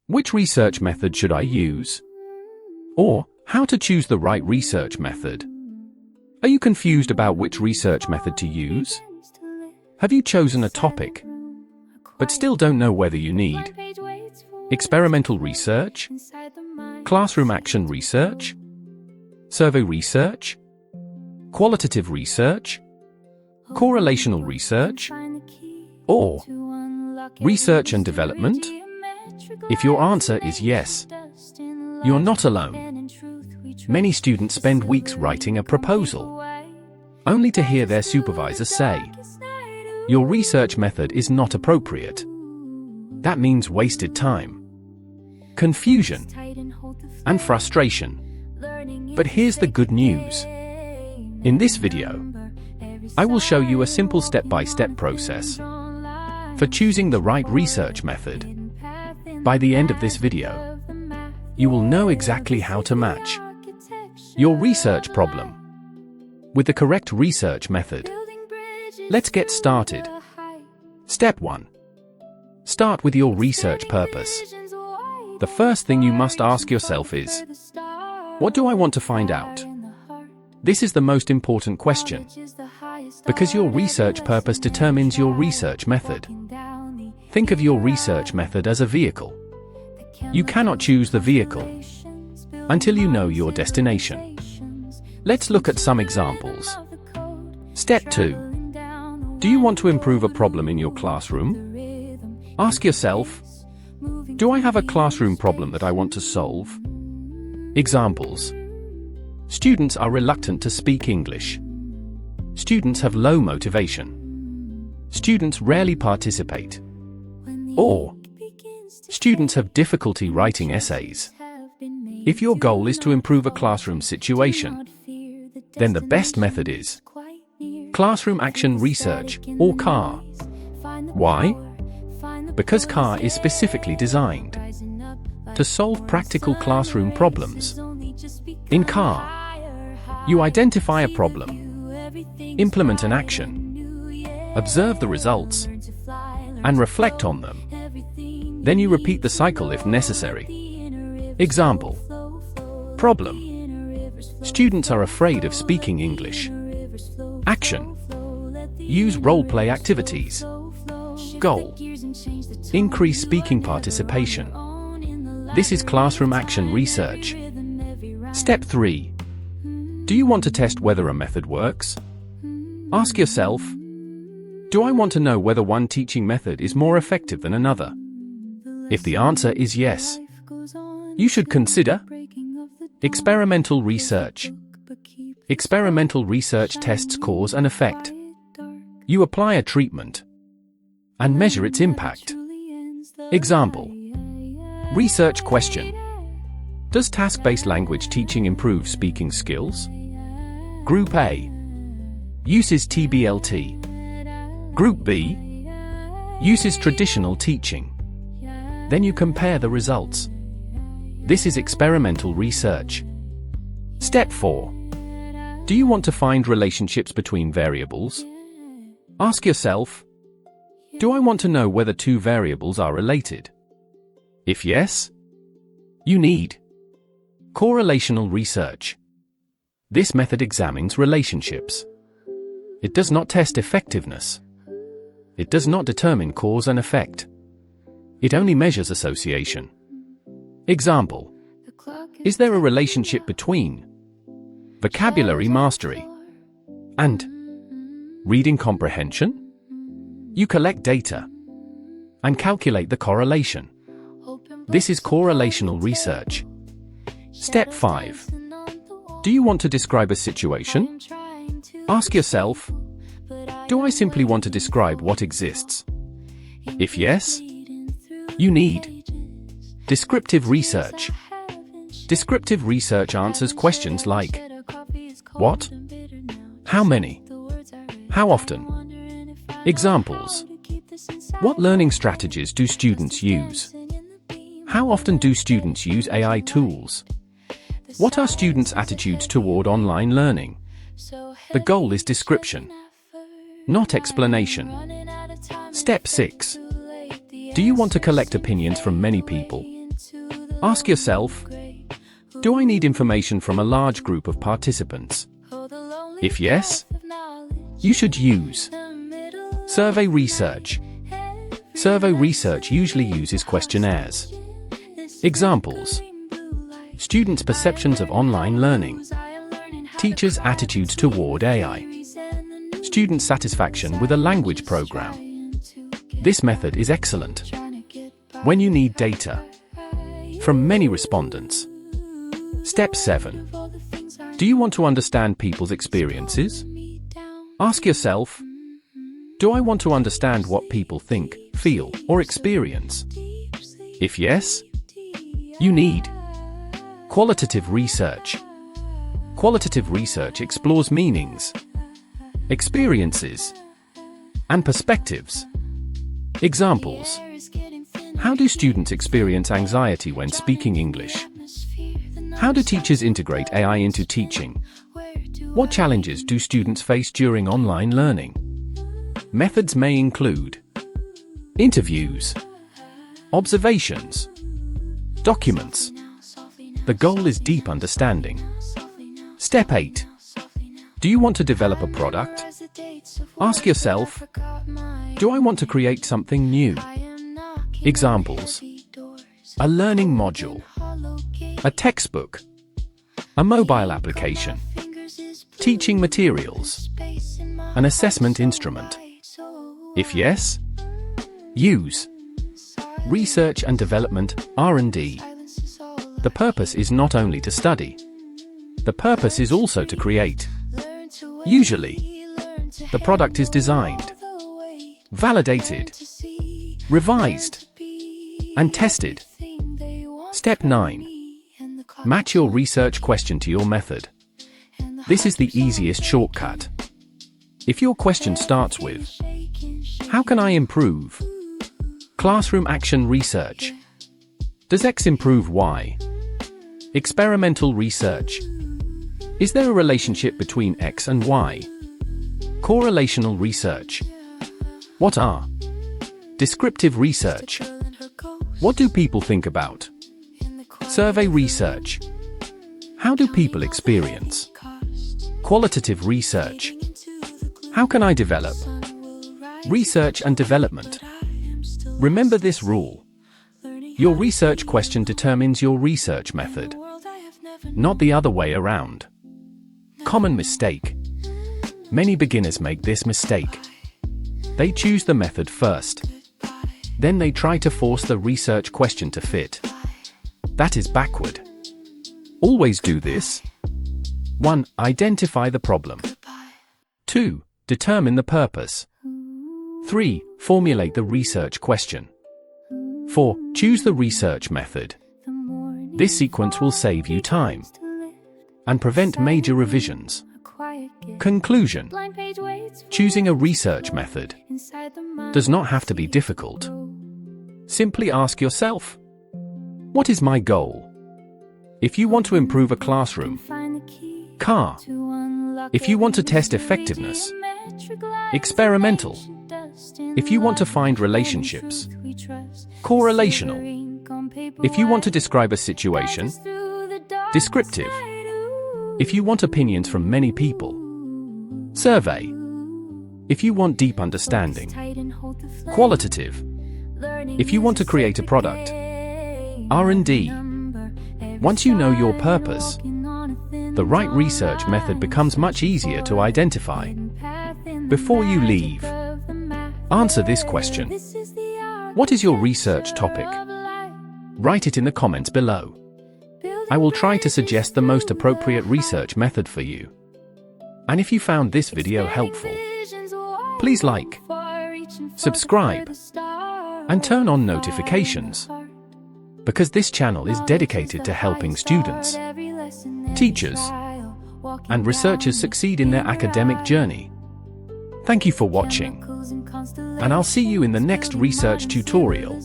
Which research method should I use? Or, how to choose the right research method? Are you confused about which research method to use? Have you chosen a topic, but still don't know whether you need experimental research, classroom action research, survey research, qualitative research, correlational research, or research and development? If your answer is yes, you're not alone. Many students spend weeks writing a proposal, only to hear their supervisor say, "Your research method is not appropriate." That means wasted time, confusion, and frustration. But here's the good news. In this video, I will show you a simple step-by-step process for choosing the right research method. By the end of this video, you will know exactly how to match your research problem with the correct research method. Let's get started. Step 1. Start with your research purpose. The first thing you must ask yourself is, what do I want to find out? This is the most important question, because your research purpose determines your research method. Think of your research method as a vehicle. You cannot choose the vehicle until you know your destination. Let's look at some examples. Step 2. Do you want to improve a problem in your classroom? Ask yourself, do I have a classroom problem that I want to solve? Examples. Students are reluctant to speak English. Students have low motivation. Students rarely participate. Or, students have difficulty writing essays. If your goal is to improve a classroom situation, then the best method is classroom action research, or CAR. Why? Because CAR is specifically designed to solve practical classroom problems. In CAR, you identify a problem, implement an action, observe the results, and reflect on them. Then you repeat the cycle if necessary. Example. Problem. Students are afraid of speaking English. Action. Use role-play activities. Goal. Increase speaking participation. This is classroom action research. Step 3. Do you want to test whether a method works? Ask yourself, do I want to know whether one teaching method is more effective than another? If the answer is yes, you should consider experimental research. Experimental research tests cause and effect. You apply a treatment and measure its impact. Example. Research question. Does task-based language teaching improve speaking skills? Group A uses TBLT. Group B uses traditional teaching. Then you compare the results. This is experimental research. Step 4. Do you want to find relationships between variables? Ask yourself, do I want to know whether two variables are related? If yes, you need correlational research. This method examines relationships. It does not test effectiveness. It does not determine cause and effect. It only measures association. Example. Is there a relationship between vocabulary mastery and reading comprehension? You collect data and calculate the correlation. This is correlational research. Step 5. Do you want to describe a situation? Ask yourself, do I simply want to describe what exists? If yes, you need descriptive research. Descriptive research answers questions like, what? How many? How often? Examples. What learning strategies do students use? How often do students use AI tools? What are students' attitudes toward online learning? The goal is description, not explanation. Step 6. Do you want to collect opinions from many people? Ask yourself, do I need information from a large group of participants? If yes, you should use survey research. Survey research usually uses questionnaires. Examples: students' perceptions of online learning, teachers' attitudes toward AI, student satisfaction with a language program. This method is excellent when you need data from many respondents. Step 7. Do you want to understand people's experiences? Ask yourself, do I want to understand what people think, feel, or experience? If yes, you need qualitative research. Qualitative research explores meanings, experiences, and perspectives. Examples: how do students experience anxiety when speaking English? How do teachers integrate AI into teaching? What challenges do students face during online learning? Methods may include interviews, observations, documents. The goal is deep understanding. Step 8. Do you want to develop a product? Ask yourself, do I want to create something new? Examples: a learning module, a textbook, a mobile application, teaching materials, an assessment instrument. If yes, use research and development, R&D. The purpose is not only to study. The purpose is also to create. Usually, the product is designed, validated, revised, and tested. Step 9. Match your research question to your method. This is the easiest shortcut. If your question starts with, how can I improve classroom action research? Does X improve Y? Experimental research. Is there a relationship between X and Y? Correlational research. What are descriptive research? What do people think about? Survey research. How do people experience? Qualitative research. How can I develop? Research and development. Remember this rule. Your research question determines your research method, not the other way around. Common mistake. Many beginners make this mistake. They choose the method first. Then they try to force the research question to fit. That is backward. Always do this. 1. Identify the problem. 2. Determine the purpose. 3. Formulate the research question. 4. Choose the research method. This sequence will save you time and prevent major revisions. Conclusion. Choosing a research method does not have to be difficult. Simply ask yourself, what is my goal? If you want to improve a classroom, car. If you want to test effectiveness, experimental. If you want to find relationships, correlational. If you want to describe a situation, descriptive. If you want opinions from many people, survey. If you want deep understanding, qualitative. If you want to create a product, R&D. Once you know your purpose, the right research method becomes much easier to identify. Before you leave, answer this question. What is your research topic? Write it in the comments below. I will try to suggest the most appropriate research method for you. And if you found this video helpful, please like, subscribe, and turn on notifications, because this channel is dedicated to helping students, teachers, and researchers succeed in their academic journey. Thank you for watching, and I'll see you in the next research tutorial.